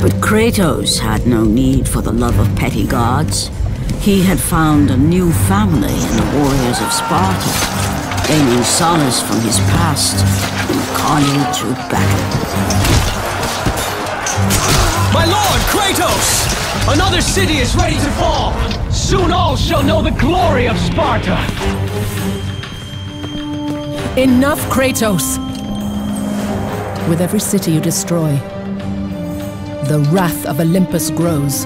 But Kratos had no need for the love of petty gods. He had found a new family in the warriors of Sparta, gaining solace from his past in carnage of battle. My lord, Kratos! Another city is ready to fall! Soon all shall know the glory of Sparta! Enough, Kratos! With every city you destroy, the wrath of Olympus grows.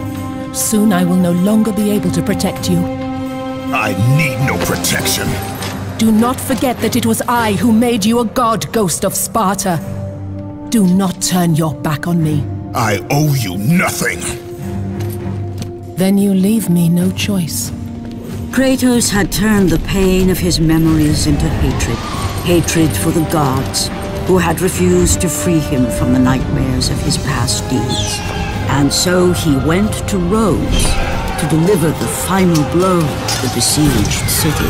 Soon I will no longer be able to protect you. I need no protection. Do not forget that it was I who made you a god, Ghost of Sparta. Do not turn your back on me. I owe you nothing. Then you leave me no choice. Kratos had turned the pain of his memories into hatred. Hatred for the gods, who had refused to free him from the nightmares of his past deeds. And so he went to Rhodes to deliver the final blow to the besieged city.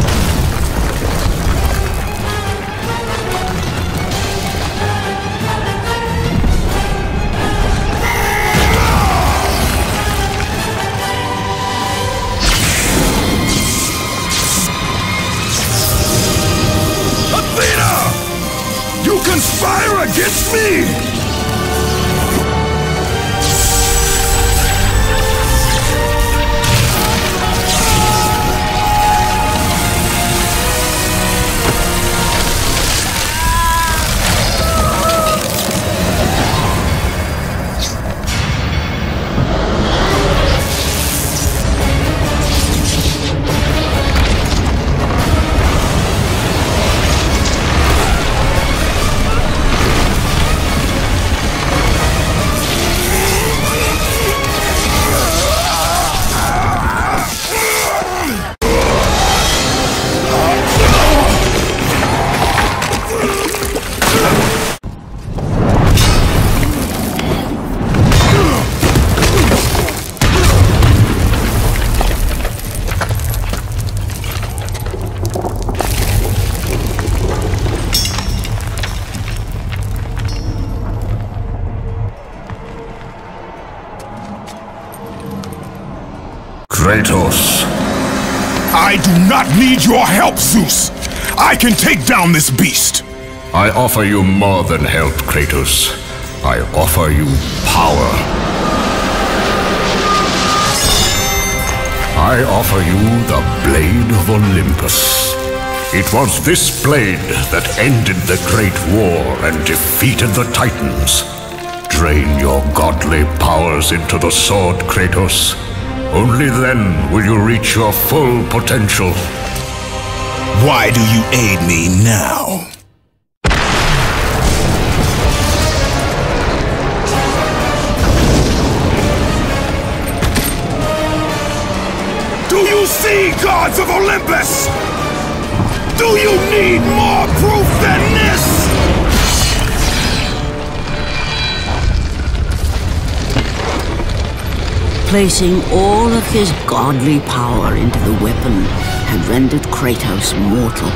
Conspire against me! Kratos. I do not need your help, Zeus! I can take down this beast! I offer you more than help, Kratos. I offer you power. I offer you the Blade of Olympus. It was this blade that ended the Great War and defeated the Titans. Drain your godly powers into the sword, Kratos. Only then will you reach your full potential. Why do you aid me now? Do you see, gods of Olympus? Do you need more proof than this? Placing all of his godly power into the weapon had rendered Kratos mortal,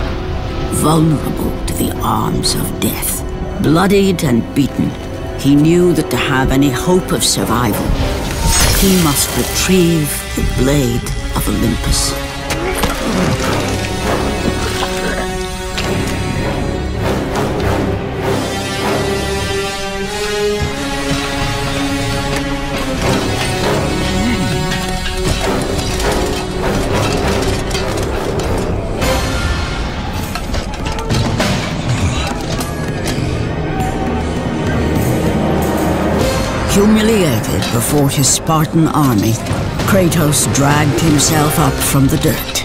vulnerable to the arms of death. Bloodied and beaten, he knew that to have any hope of survival, he must retrieve the Blade of Olympus. Humiliated before his Spartan army, Kratos dragged himself up from the dirt.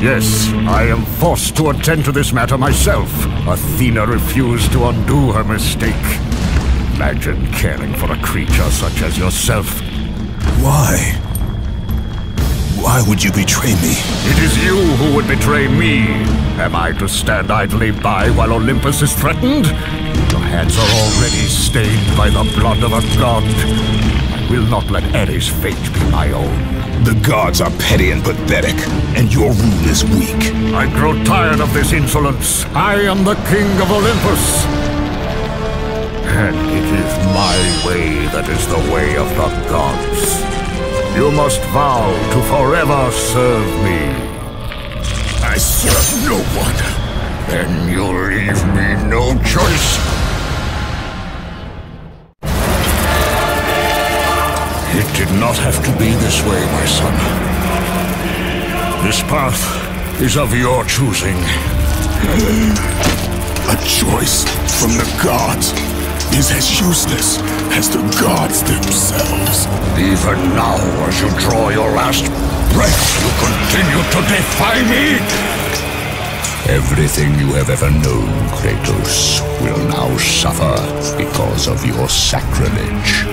Yes, I am forced to attend to this matter myself. Athena refused to undo her mistake. Imagine caring for a creature such as yourself. Why? Why would you betray me? It is you who would betray me. Am I to stand idly by while Olympus is threatened? hands are already stained by the blood of a god. I will not let Ares' fate be my own. The gods are petty and pathetic, and your rule is weak. I grow tired of this insolence. I am the king of Olympus. And it is my way that is the way of the gods. You must vow to forever serve me. I serve no one. Then you leave me no choice. It did not have to be this way, my son. This path is of your choosing. A choice from the gods is as useless as the gods themselves. Even now, as you draw your last breath, you continue to defy me! Everything you have ever known, Kratos, will now suffer because of your sacrilege.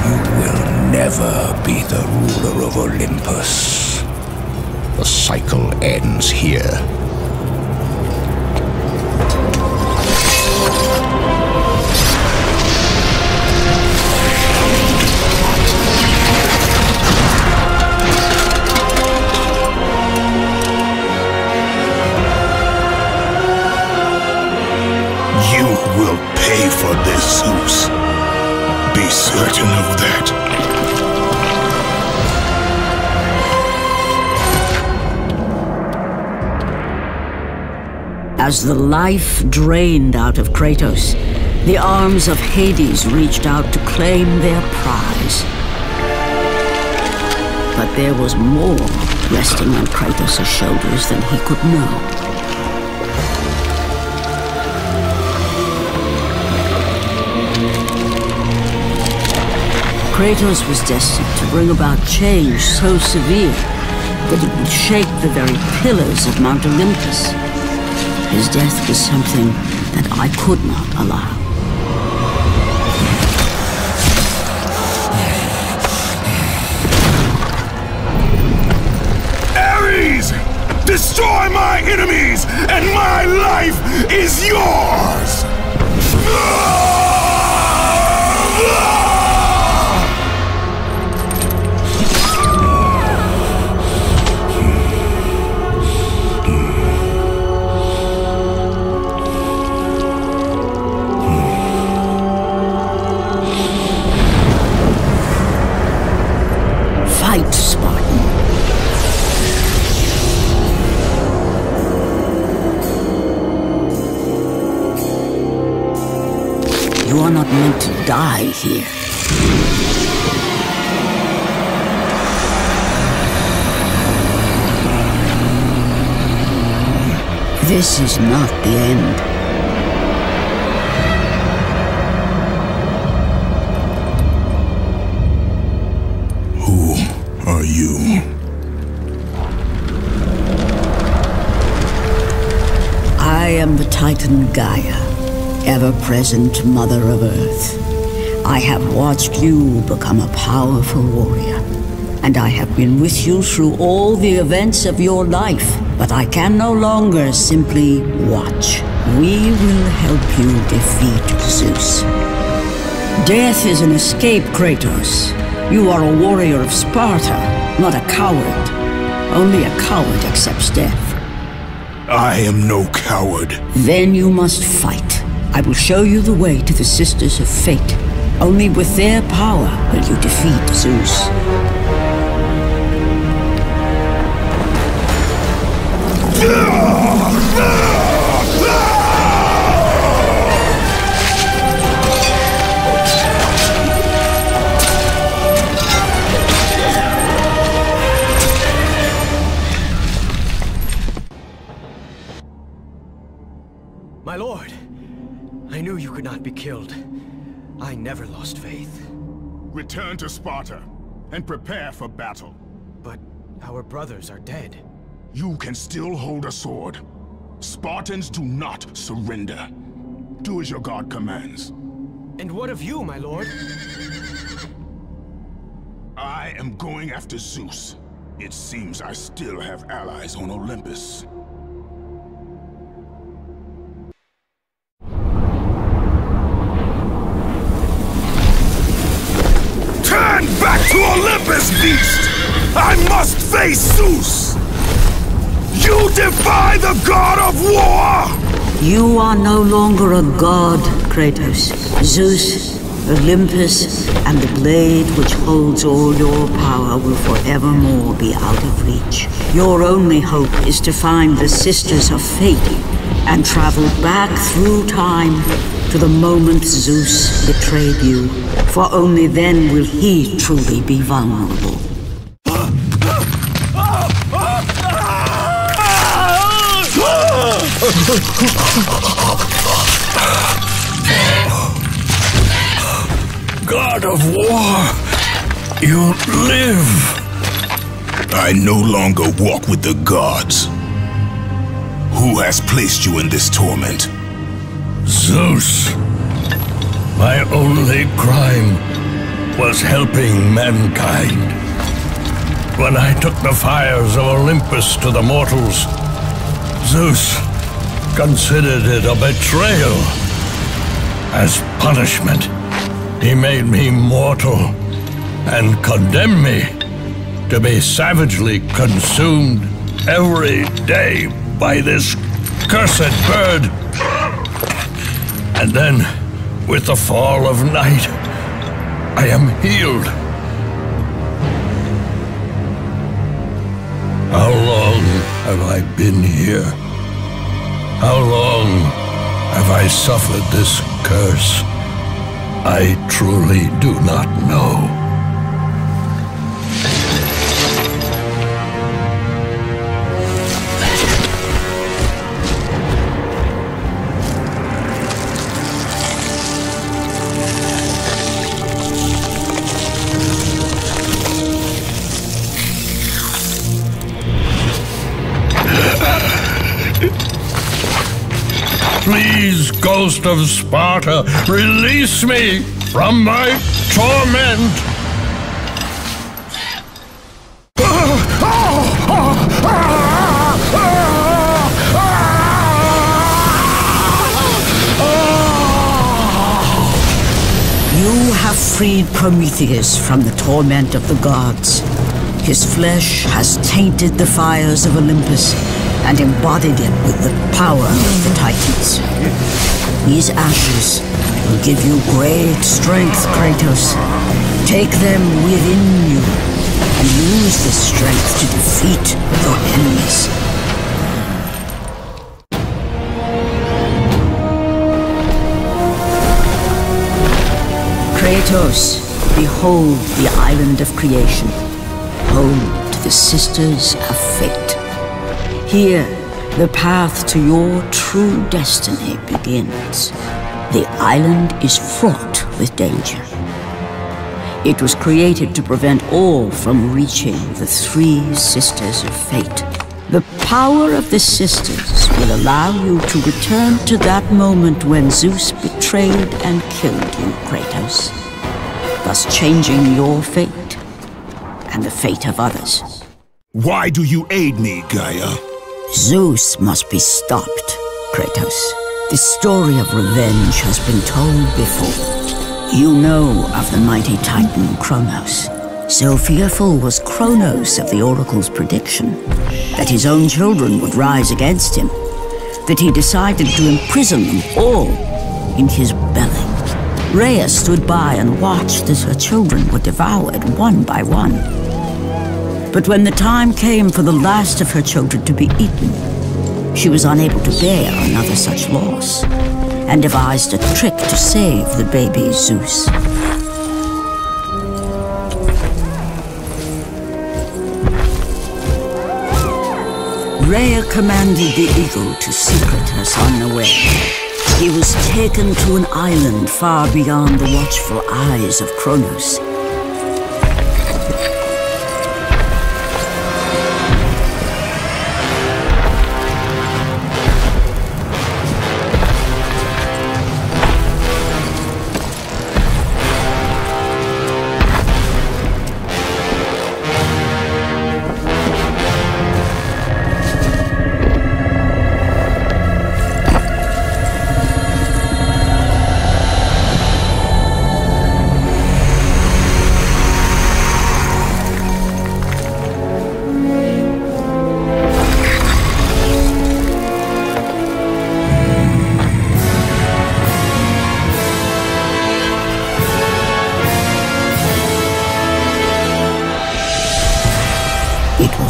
You will never be the ruler of Olympus. The cycle ends here. You will pay for this, Zeus. Be certain of that. As the life drained out of Kratos, the arms of Hades reached out to claim their prize. But there was more resting on Kratos' shoulders than he could know. Kratos was destined to bring about change so severe that it would shake the very pillars of Mount Olympus. His death was something that I could not allow. Ares! Destroy my enemies, and my life is yours! Fight, Spartan. You are not meant to die here. This is not the end. Who are you? I am the Titan Gaia, ever-present Mother of Earth. I have watched you become a powerful warrior, and I have been with you through all the events of your life, but I can no longer simply watch. We will help you defeat Zeus. Death is an escape, Kratos. You are a warrior of Sparta, not a coward. Only a coward accepts death. I am no coward. Then you must fight. I will show you the way to the Sisters of Fate. Only with their power will you defeat Zeus. My lord, I knew you could not be killed. I never lost faith. Return to Sparta and prepare for battle. But our brothers are dead. You can still hold a sword. Spartans do not surrender. Do as your god commands. And what of you, my lord? I am going after Zeus. It seems I still have allies on Olympus. monstrous beast! I must face Zeus! You defy the god of war! You are no longer a god, Kratos. Zeus, Olympus, and the blade which holds all your power will forevermore be out of reach. Your only hope is to find the Sisters of Fate and travel back through time to the moment Zeus betrayed you, for only then will he truly be vulnerable. God of War, you live! I no longer walk with the gods. Who has placed you in this torment? Zeus. My only crime was helping mankind. When I took the fires of Olympus to the mortals, Zeus considered it a betrayal. As punishment, he made me mortal and condemned me to be savagely consumed every day by this cursed bird. And then, with the fall of night, I am healed. How long have I been here? How long have I suffered this curse? I truly do not know. Please, Ghost of Sparta, release me from my torment! You have freed Prometheus from the torment of the gods. His flesh has tainted the fires of Olympus and embodied it with the power of the Titans. These ashes will give you great strength, Kratos. Take them within you and use this strength to defeat your enemies. Kratos, behold the island of creation, home to the Sisters of Fate. Here, the path to your true destiny begins. The island is fraught with danger. It was created to prevent all from reaching the three Sisters of Fate. The power of the Sisters will allow you to return to that moment when Zeus betrayed and killed you, Kratos, thus changing your fate and the fate of others. Why do you aid me, Gaia? Zeus must be stopped, Kratos. The story of revenge has been told before. You know of the mighty Titan Kronos. So fearful was Kronos of the Oracle's prediction that his own children would rise against him, that he decided to imprison them all in his belly. Rhea stood by and watched as her children were devoured one by one. But when the time came for the last of her children to be eaten, she was unable to bear another such loss, and devised a trick to save the baby Zeus. Rhea commanded the eagle to secret her son away. He was taken to an island far beyond the watchful eyes of Kronos.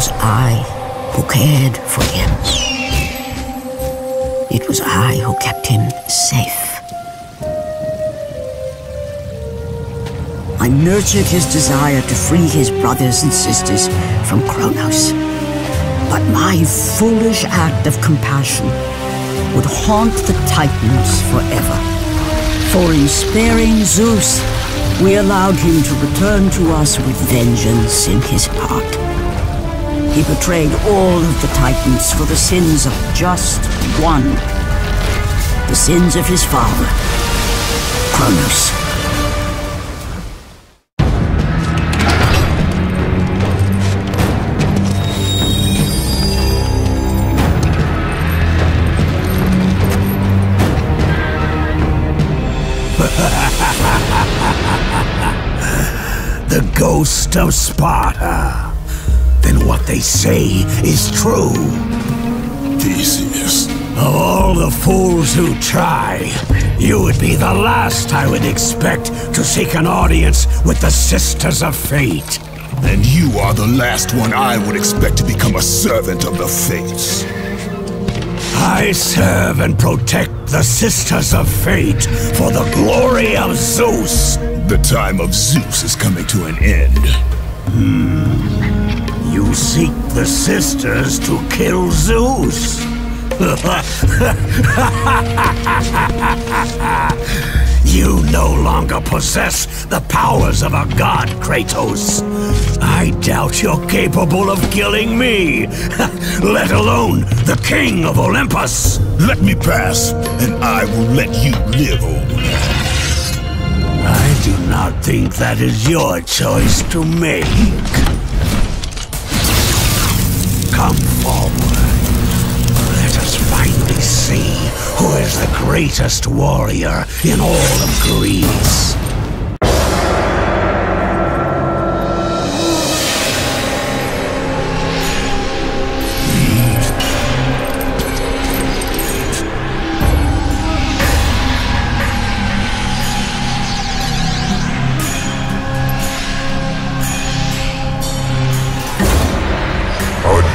was I who cared for him. It was I who kept him safe. I nurtured his desire to free his brothers and sisters from Kronos. But my foolish act of compassion would haunt the Titans forever. For in sparing Zeus, we allowed him to return to us with vengeance in his heart. He betrayed all of the Titans for the sins of just one. The sins of his father, Kronos. The ghost of Sparta. Then what they say is true. Theseus. Of all the fools who try, you would be the last I would expect to seek an audience with the Sisters of Fate. And you are the last one I would expect to become a servant of the Fates. I serve and protect the Sisters of Fate for the glory of Zeus. The time of Zeus is coming to an end. You seek the Sisters to kill Zeus? You no longer possess the powers of a god, Kratos. I doubt you're capable of killing me, let alone the king of Olympus. Let me pass, and I will let you live, old man. I do not think that is your choice to make. Come forward. Let us finally see who is the greatest warrior in all of Greece.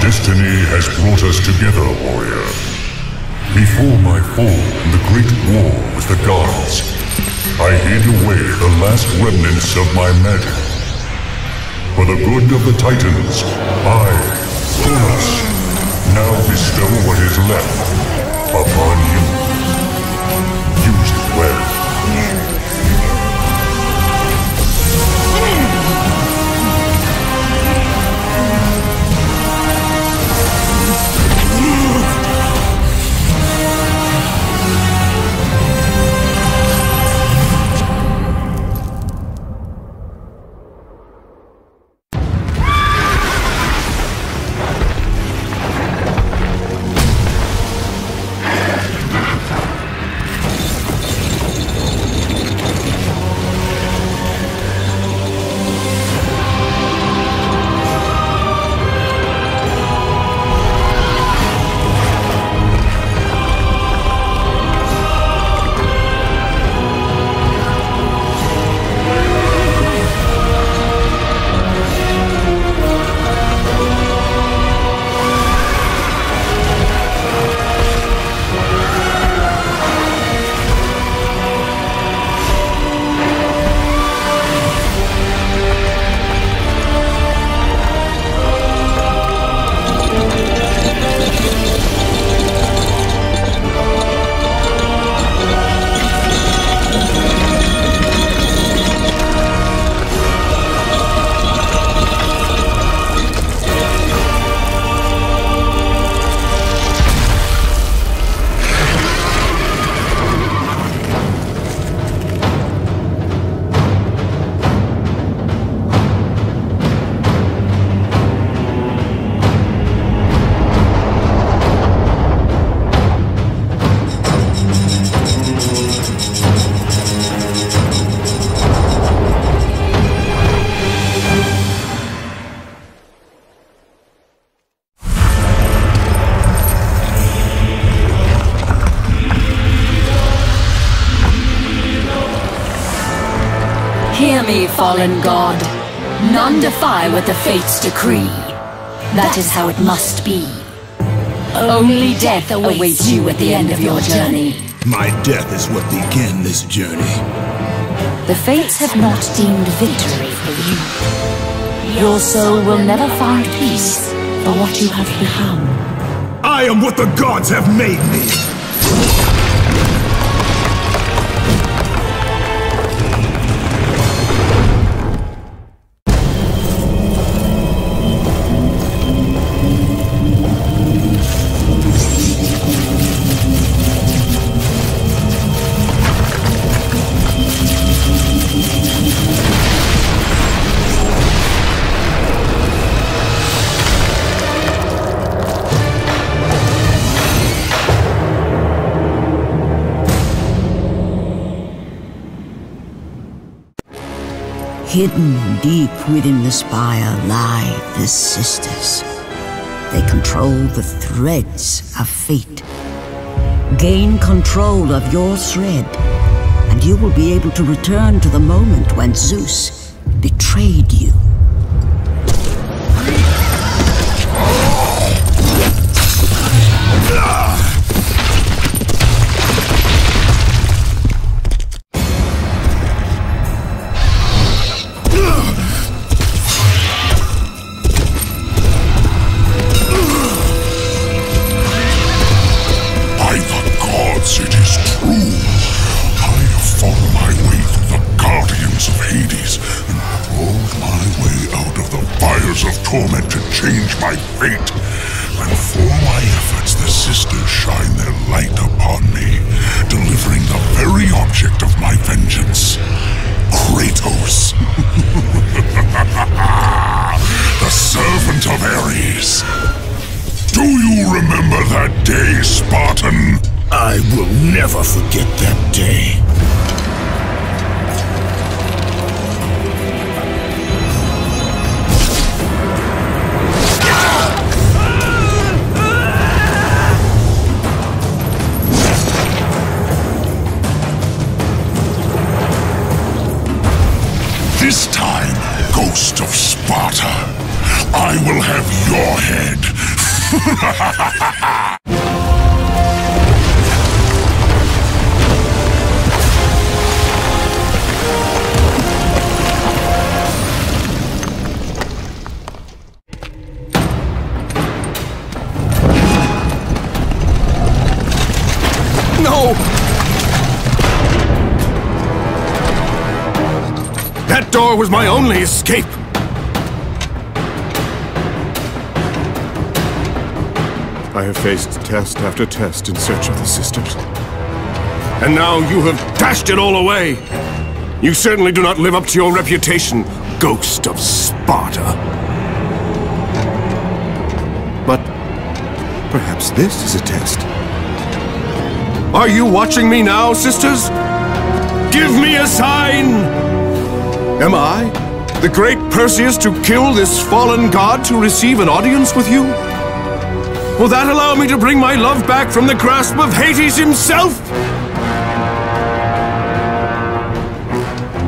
Destiny has brought us together, warrior. Before my fall in the great war with the gods, I hid away the last remnants of my magic. For the good of the Titans, I, Kronos, now bestow what is left upon you. Use it well. Hear me, fallen god. None defy what the fates decree. That is how it must be. Only death awaits you at the end of your journey. My death is what began this journey. The fates have not deemed victory for you. Your soul will never find peace for what you have become. I am what the gods have made me! Hidden deep within the spire lie the sisters. They control the threads of fate. Gain control of your thread, and you will be able to return to the moment when Zeus betrayed you. Torment to change my fate, and for my efforts the sisters shine their light upon me, delivering the very object of my vengeance, Kratos. The servant of Ares. Do you remember that day, Spartan? I will never forget that day. This time, Ghost of Sparta, I will have your head. No! That door was my only escape! I have faced test after test in search of the sisters. And now you have dashed it all away! You certainly do not live up to your reputation, Ghost of Sparta. But perhaps this is a test. Are you watching me now, sisters? Give me a sign! Am I, the great Perseus, to kill this fallen god to receive an audience with you? Will that allow me to bring my love back from the grasp of Hades himself?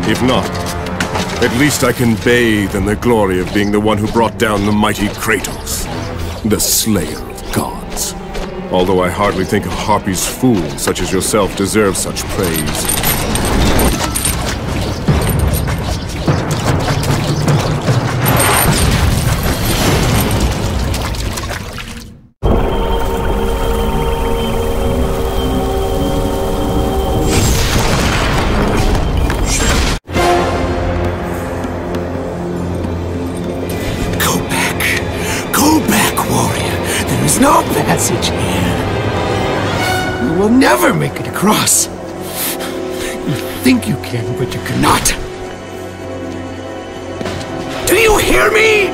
If not, at least I can bathe in the glory of being the one who brought down the mighty Kratos, the slayer of gods. Although I hardly think a Harpy's fool such as yourself deserves such praise. No passage here. You will never make it across. You think you can, but you cannot. Do you hear me?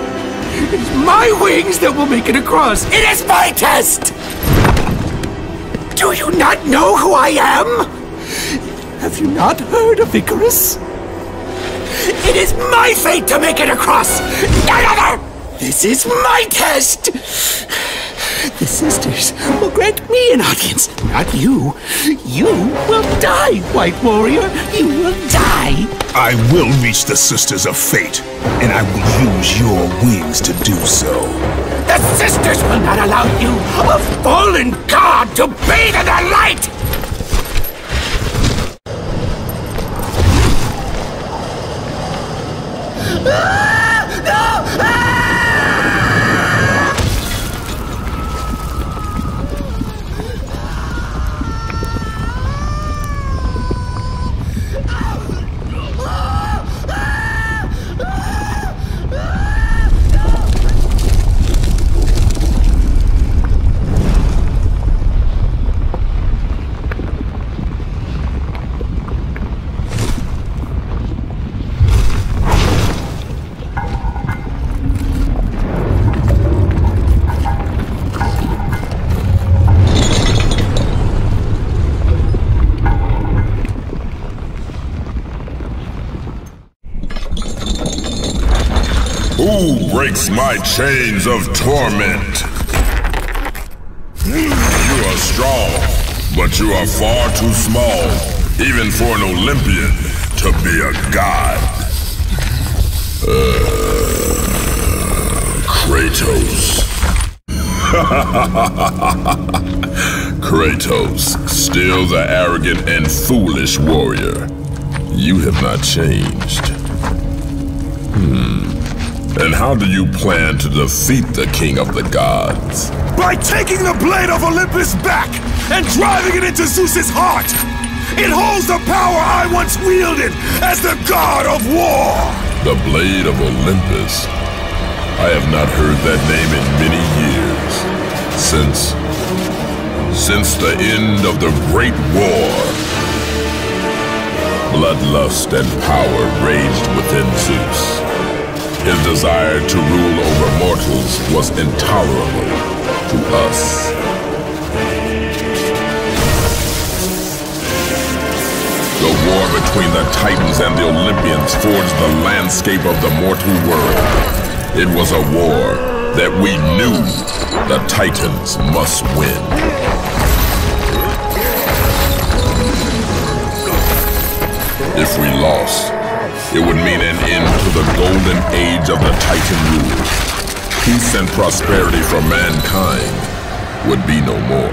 It's my wings that will make it across. It is my test! Do you not know who I am? Have you not heard of Icarus? It is my fate to make it across! None other! This is my test! The sisters will grant me an audience, not you. You will die, White Warrior. You will die. I will reach the Sisters of Fate, and I will use your wings to do so. sisters will not allow you, a fallen god, to bathe in their light! Who breaks my chains of torment? You are strong, but you are far too small, even for an Olympian to be a god. Kratos. Kratos, still the arrogant and foolish warrior. You have not changed. And how do you plan to defeat the King of the Gods? By taking the Blade of Olympus back and driving it into Zeus's heart! It holds the power I once wielded as the god of war! The Blade of Olympus? I have not heard that name in many years. Since the end of the Great War. Bloodlust and power raged within Zeus. His desire to rule over mortals was intolerable to us. The war between the Titans and the Olympians forged the landscape of the mortal world. It was a war that we knew the Titans must win. If we lost, it would mean an end to the golden age of the Titan rule. Peace and prosperity for mankind would be no more.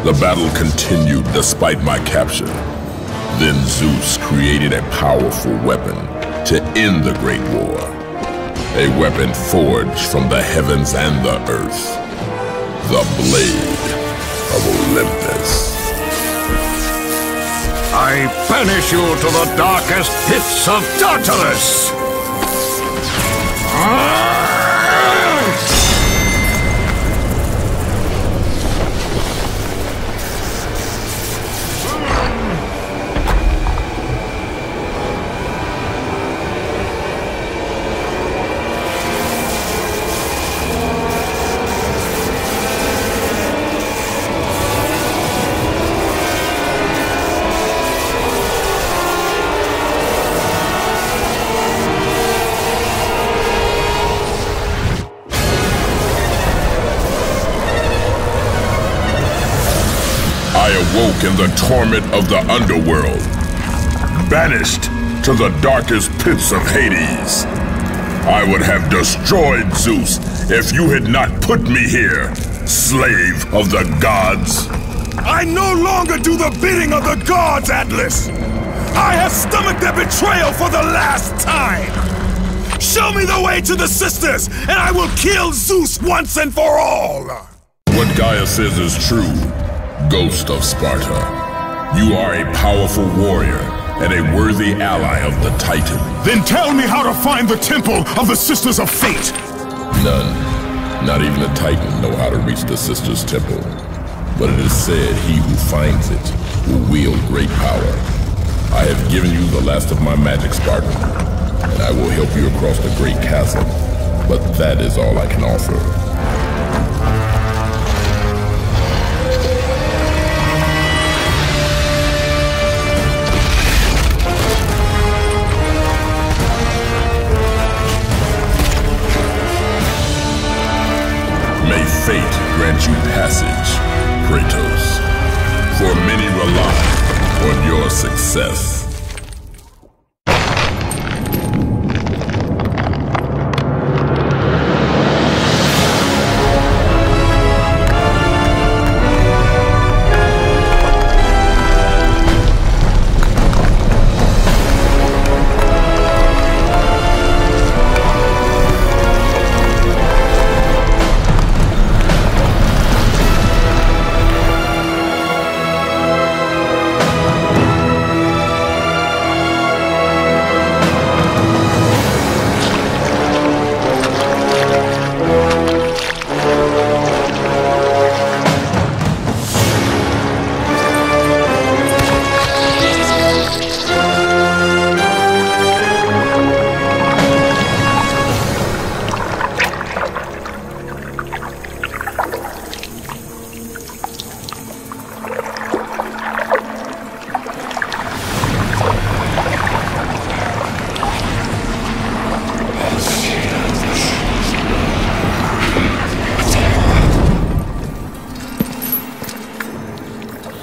The battle continued despite my capture. Then Zeus created a powerful weapon to end the Great War. A weapon forged from the heavens and the earth. The Blade of Olympus. I banish you to the darkest pits of Tartarus! I awoke in the torment of the underworld, banished to the darkest pits of Hades. I would have destroyed Zeus if you had not put me here, slave of the gods. I no longer do the bidding of the gods, Atlas! I have stomached their betrayal for the last time! Show me the way to the sisters, and I will kill Zeus once and for all! What Gaia says is true, Ghost of Sparta. You are a powerful warrior and a worthy ally of the Titan. Then tell me how to find the Temple of the Sisters of Fate! None, not even a Titan, know how to reach the Sisters' Temple. But it is said he who finds it will wield great power. I have given you the last of my magic, Spartan, and I will help you across the great chasm. But that is all I can offer. May fate grant you passage, Kratos, for many rely on your success.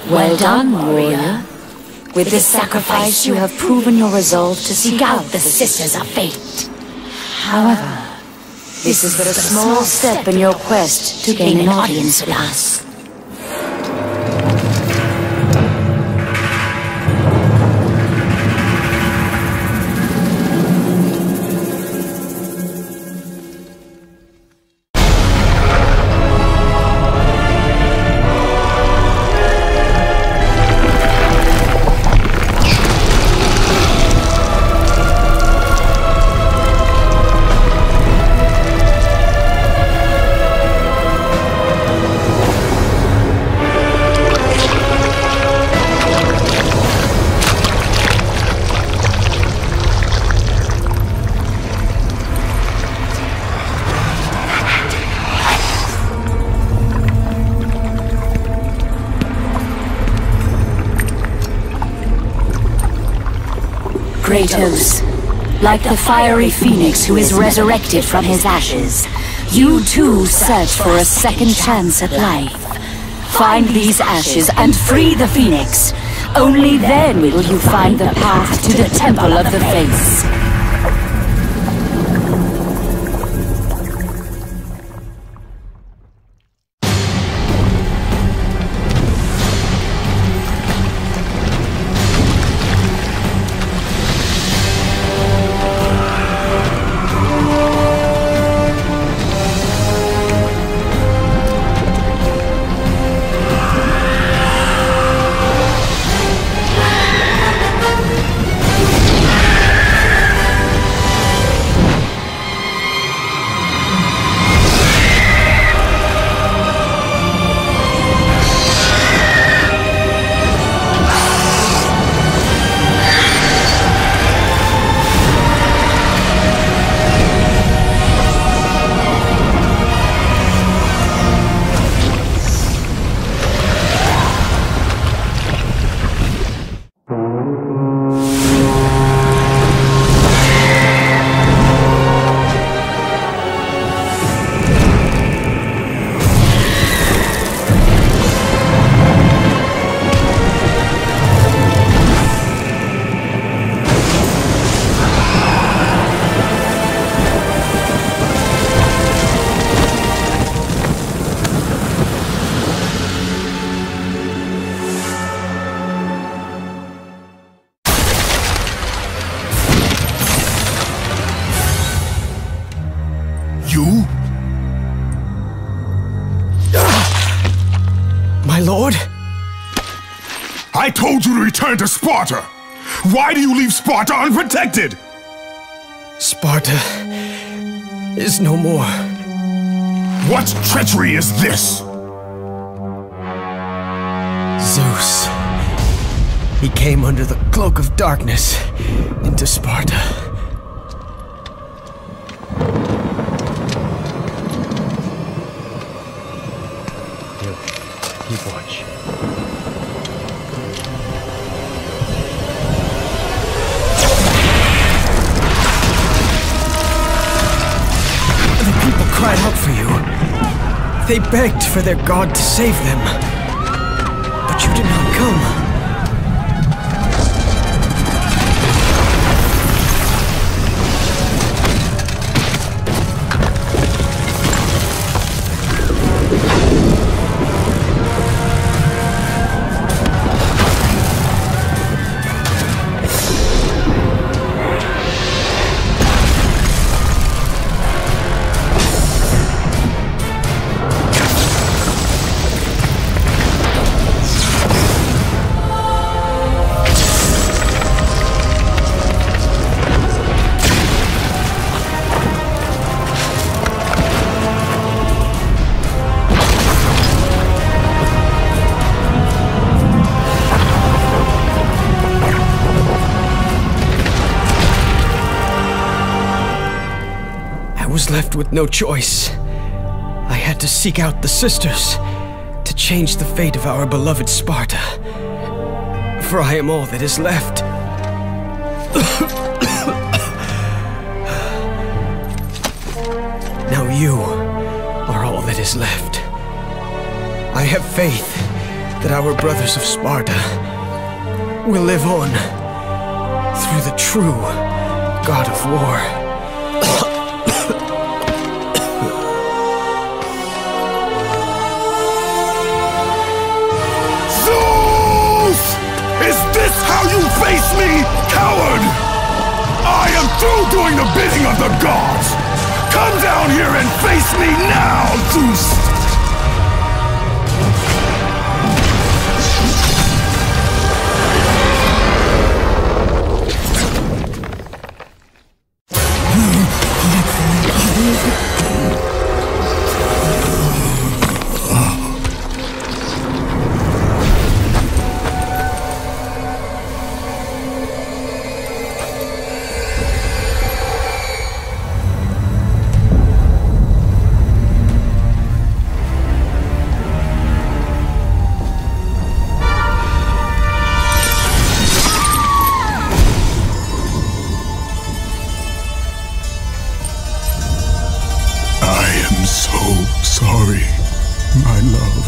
Well done, warrior. With this sacrifice, you have proven your resolve to seek out the Sisters of Fate. However, this is but a small step in your quest to gain an audience with us. Kratos, like the fiery phoenix who is resurrected from his ashes, you too search for a second chance at life. Find these ashes and free the phoenix. Only then will you find the path to the Temple of the Fates. Lord? I told you to return to Sparta! Why do you leave Sparta unprotected? Sparta is no more. What treachery is this? Zeus. He came under the cloak of darkness into Sparta. Keep watch. The people cried out for you. They begged for their god to save them. But you did not come. Left with no choice. I had to seek out the sisters to change the fate of our beloved Sparta. For I am all that is left. Now you are all that is left. I have faith that our brothers of Sparta will live on through the true God of War. Is this how you face me, coward? I am through doing the bidding of the gods! Come down here and face me now, Zeus! Sorry, my love.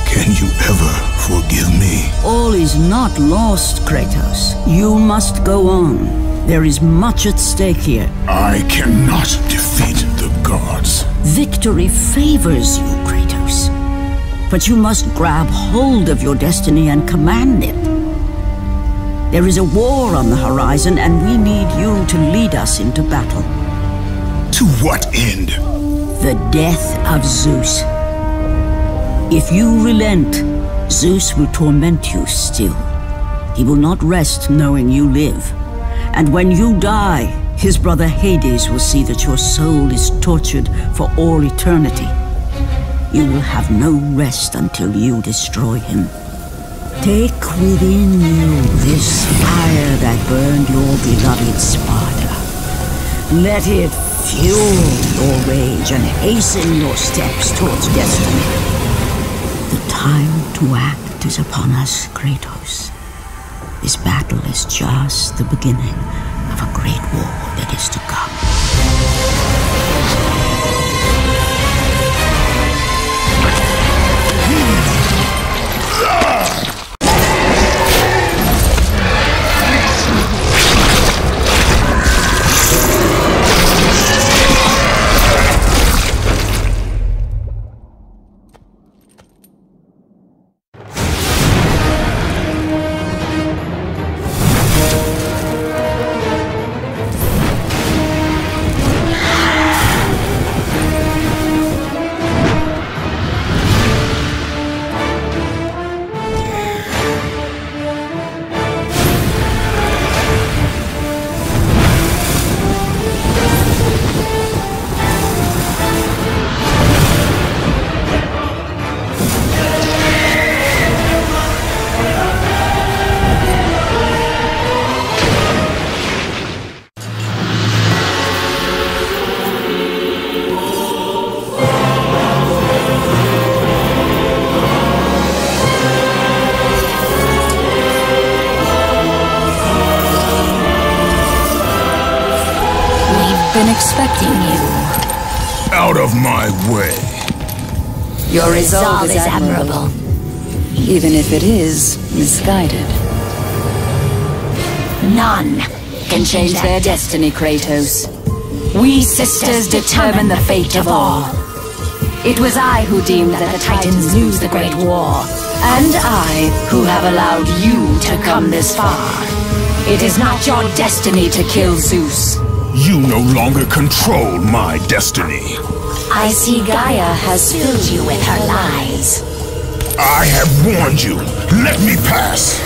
Can you ever forgive me? All is not lost, Kratos. You must go on. There is much at stake here. I cannot defeat the gods. Victory favors you, Kratos. But you must grab hold of your destiny and command it. There is a war on the horizon, and we need you to lead us into battle. To what end? The death of Zeus. If you relent, Zeus will torment you still. He will not rest knowing you live. And when you die, his brother Hades will see that your soul is tortured for all eternity. You will have no rest until you destroy him. Take within you this fire that burned your beloved Sparta. Let it fuel your rage and hasten your steps towards destiny. The time to act is upon us, Kratos. This battle is just the beginning of a great war that is to come. been expecting you. Out of my way. Your resolve is admirable, even if it is misguided. None can change their destiny, Kratos. We sisters determine the fate of all. It was I who deemed that the Titans lose the Great War, and I who have allowed you to come this far. It is not your destiny to kill Zeus. You no longer control my destiny. I see Gaia has filled you with her lies. I have warned you. Let me pass.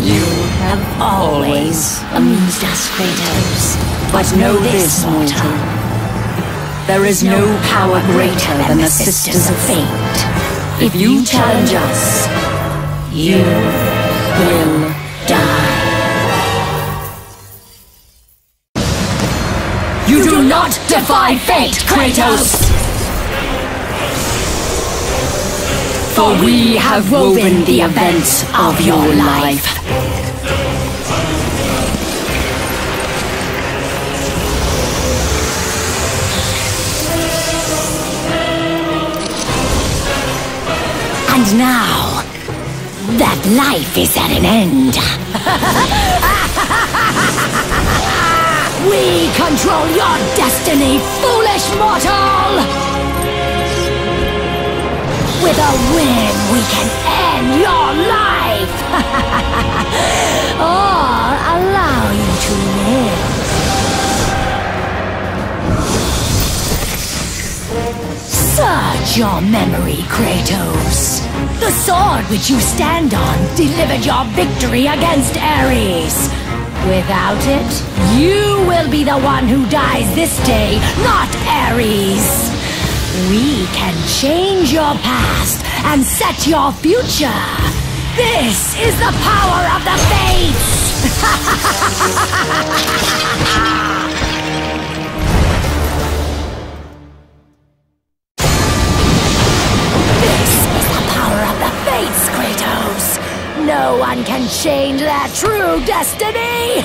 You have always amused us, Kratos. But know this, mortal. There is no power greater than the Sisters of Fate. If you challenge us, you will die. You do not defy fate, Kratos! For we have woven the events of your life. And now, that life is at an end. We control your destiny, foolish mortal! With a win, we can end your life! Or allow you to live. Search your memory, Kratos. The sword which you stand on delivered your victory against Ares. Without it, you will be the one who dies this day, not Ares. We can change your past and set your future. This is the power of the Fates! Kratos! No one can change their true destiny!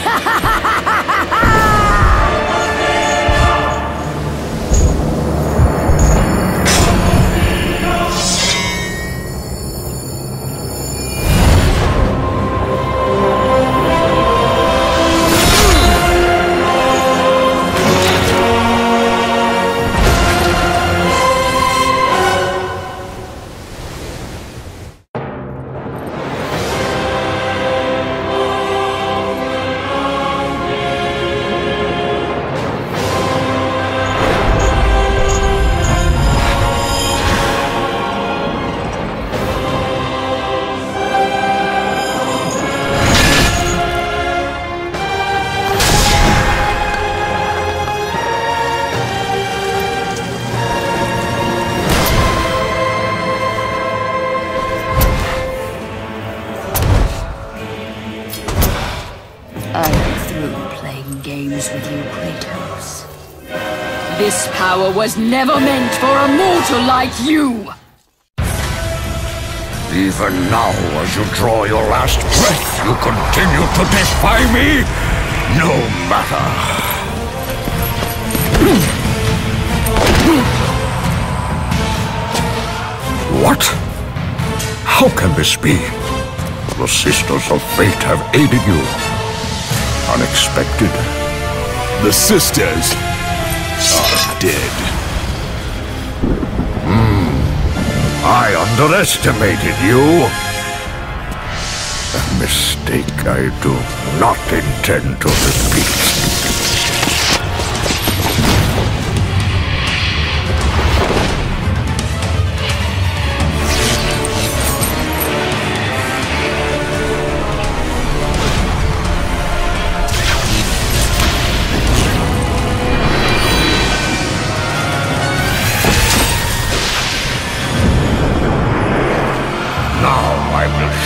This power was never meant for a mortal like you! Even now, as you draw your last breath, you continue to defy me? No matter. What? How can this be? The Sisters of Fate have aided you. Unexpected. The Sisters are dead. I underestimated you. A mistake I do not intend to repeat.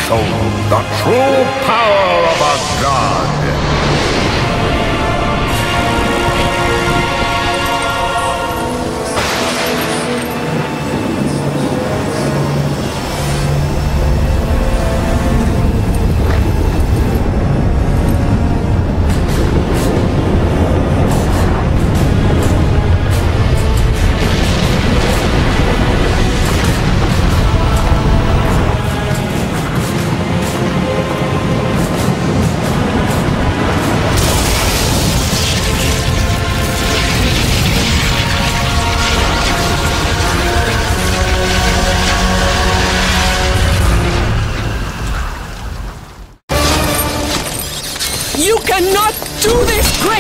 Show the true power of a god.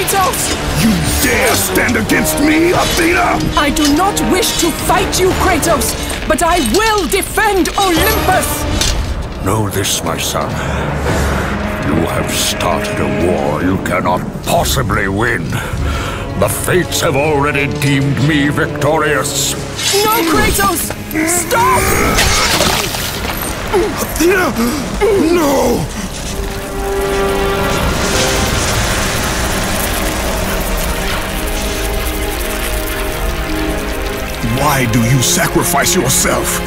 Kratos! You dare stand against me, Athena? I do not wish to fight you, Kratos, but I will defend Olympus! Know this, my son. You have started a war you cannot possibly win. The fates have already deemed me victorious. No, Kratos! Stop! Athena! No! Why do you sacrifice yourself?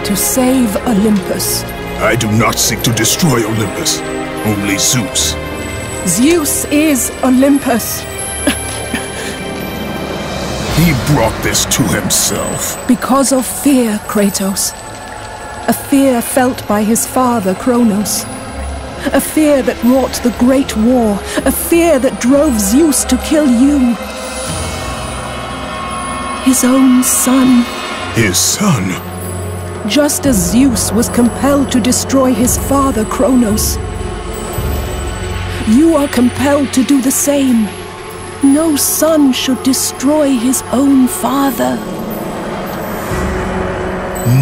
To save Olympus. I do not seek to destroy Olympus. Only Zeus. Zeus is Olympus. He brought this to himself. Because of fear, Kratos. A fear felt by his father, Kronos. A fear that wrought the Great War. A fear that drove Zeus to kill you. His own son. His son? Just as Zeus was compelled to destroy his father, Kronos. You are compelled to do the same. No son should destroy his own father.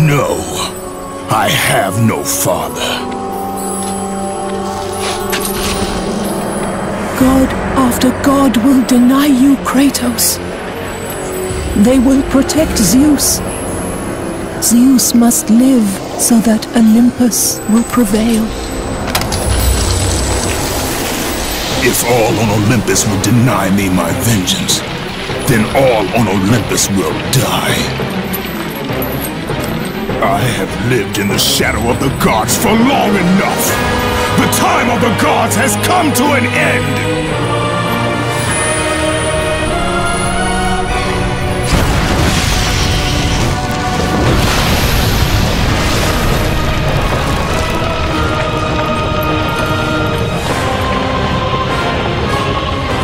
No, I have no father. God after God will deny you, Kratos. They will protect Zeus. Zeus must live so that Olympus will prevail. If all on Olympus will deny me my vengeance, then all on Olympus will die. I have lived in the shadow of the gods for long enough. The time of the gods has come to an end.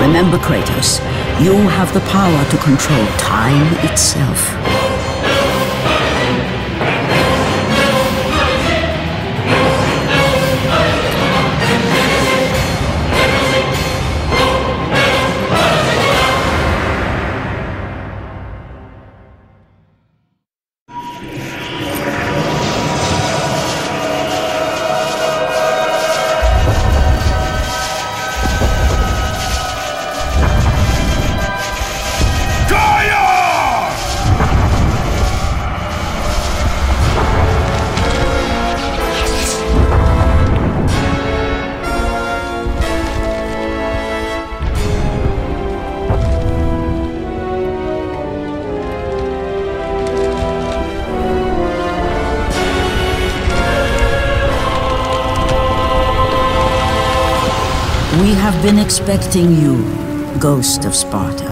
Remember, Kratos, you have the power to control time itself. We have been expecting you, Ghost of Sparta.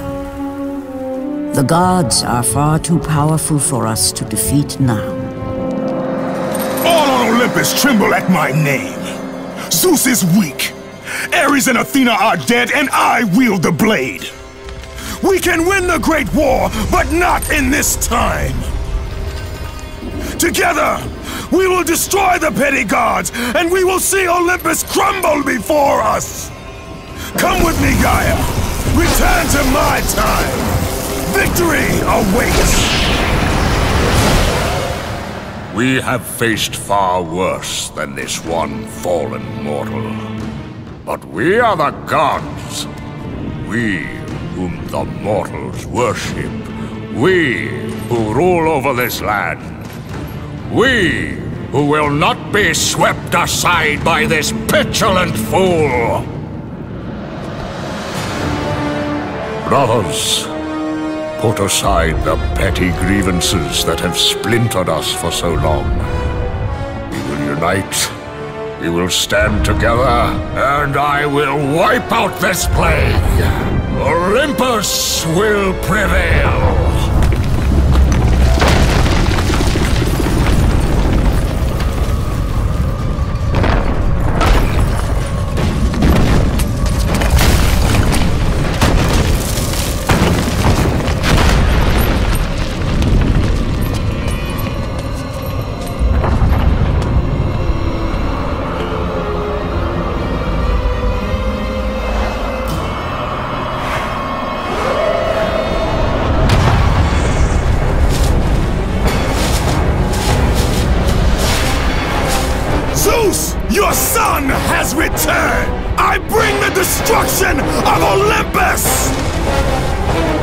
The gods are far too powerful for us to defeat now. All on Olympus tremble at my name. Zeus is weak. Ares and Athena are dead, and I wield the blade. We can win the Great War, but not in this time. Together, we will destroy the petty gods, and we will see Olympus crumble before us. Come with me, Gaia. Return to my time. Victory awaits. We have faced far worse than this one fallen mortal. But we are the gods. We whom the mortals worship. We who rule over this land. We who will not be swept aside by this petulant fool. Brothers, put aside the petty grievances that have splintered us for so long. We will unite, we will stand together, and I will wipe out this plague. Olympus will prevail. destruction of Olympus!